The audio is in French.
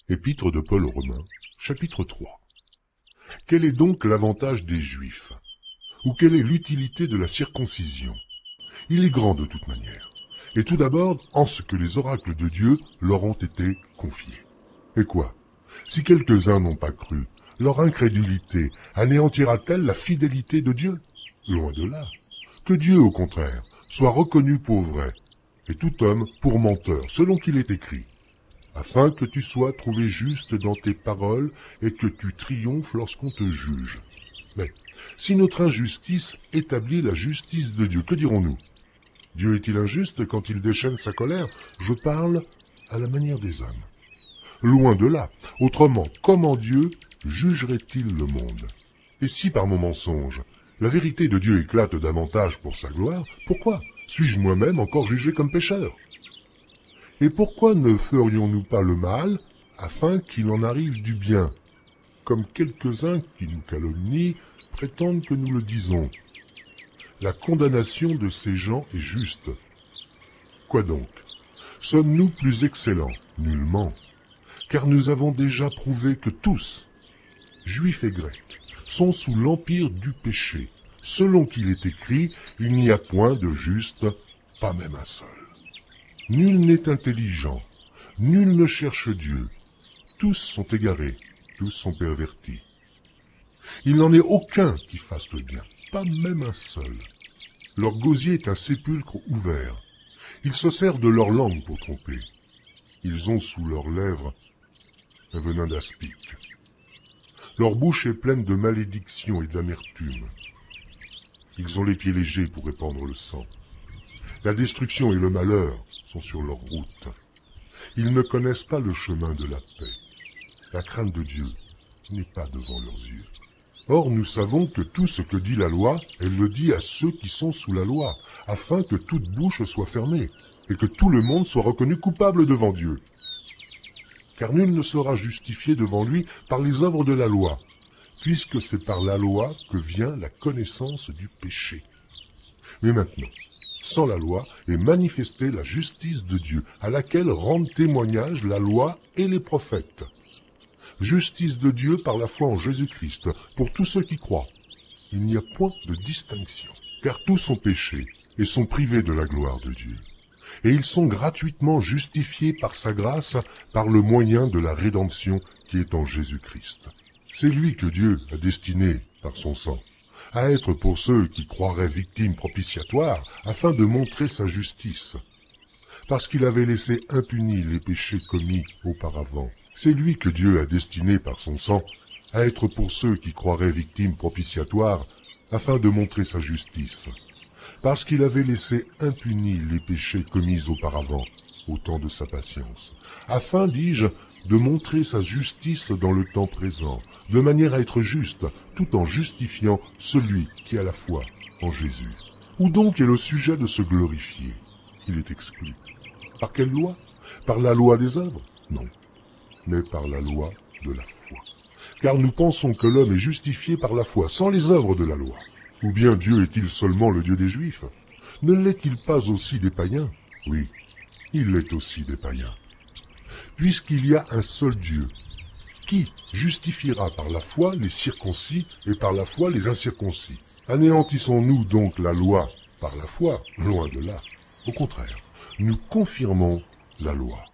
Épître de Paul aux Romains, chapitre 3. Quel est donc l'avantage des Juifs? Ou quelle est l'utilité de la circoncision? Il est grand de toute manière, et tout d'abord en ce que les oracles de Dieu leur ont été confiés. Et quoi? Si quelques-uns n'ont pas cru, leur incrédulité anéantira-t-elle la fidélité de Dieu? Loin de là. Que Dieu, au contraire, soit reconnu pour vrai, et tout homme pour menteur, selon qu'il est écrit, afin que tu sois trouvé juste dans tes paroles et que tu triomphes lorsqu'on te juge. Mais si notre injustice établit la justice de Dieu, que dirons-nous? Dieu est-il injuste quand il déchaîne sa colère? Je parle à la manière des hommes. Loin de là. Autrement, comment Dieu jugerait-il le monde? Et si par mon mensonge, la vérité de Dieu éclate davantage pour sa gloire, pourquoi suis-je moi-même encore jugé comme pécheur? Et pourquoi ne ferions-nous pas le mal, afin qu'il en arrive du bien, comme quelques-uns qui nous calomnient prétendent que nous le disons? La condamnation de ces gens est juste. Quoi donc? Sommes-nous plus excellents? Nullement. Car nous avons déjà prouvé que tous, juifs et grecs, sont sous l'empire du péché. Selon qu'il est écrit, il n'y a point de juste, pas même un seul. Nul n'est intelligent, nul ne cherche Dieu. Tous sont égarés, tous sont pervertis. Il n'en est aucun qui fasse le bien, pas même un seul. Leur gosier est un sépulcre ouvert. Ils se servent de leur langue pour tromper. Ils ont sous leurs lèvres un venin d'aspic. Leur bouche est pleine de malédiction et d'amertume. Ils ont les pieds légers pour répandre le sang. La destruction et le malheur sont sur leur route. Ils ne connaissent pas le chemin de la paix. La crainte de Dieu n'est pas devant leurs yeux. Or, nous savons que tout ce que dit la loi, elle le dit à ceux qui sont sous la loi, afin que toute bouche soit fermée, et que tout le monde soit reconnu coupable devant Dieu. Car nul ne sera justifié devant lui par les œuvres de la loi, puisque c'est par la loi que vient la connaissance du péché. Mais maintenant, sans la loi est manifestée la justice de Dieu, à laquelle rendent témoignage la loi et les prophètes. Justice de Dieu par la foi en Jésus-Christ, pour tous ceux qui croient. Il n'y a point de distinction, car tous ont péché et sont privés de la gloire de Dieu. Et ils sont gratuitement justifiés par sa grâce, par le moyen de la rédemption qui est en Jésus-Christ. C'est lui que Dieu a destiné, par son sang, à être pour ceux qui croiraient victimes propitiatoires, afin de montrer sa justice. Parce qu'il avait laissé impunis les péchés commis auparavant. C'est lui que Dieu a destiné par son sang à être pour ceux qui croiraient victimes propitiatoires, afin de montrer sa justice. Parce qu'il avait laissé impunis les péchés commis auparavant, au temps de sa patience, afin, dis-je, de montrer sa justice dans le temps présent, de manière à être juste, tout en justifiant celui qui a la foi en Jésus. Où donc est le sujet de se glorifier? Il est exclu. Par quelle loi? Par la loi des œuvres? Non, mais par la loi de la foi. Car nous pensons que l'homme est justifié par la foi, sans les œuvres de la loi. Ou bien Dieu est-il seulement le Dieu des Juifs? Ne l'est-il pas aussi des païens? Oui, il l'est aussi des païens. Puisqu'il y a un seul Dieu, qui justifiera par la foi les circoncis et par la foi les incirconcis? Anéantissons-nous donc la loi par la foi? Loin de là. Au contraire, nous confirmons la loi.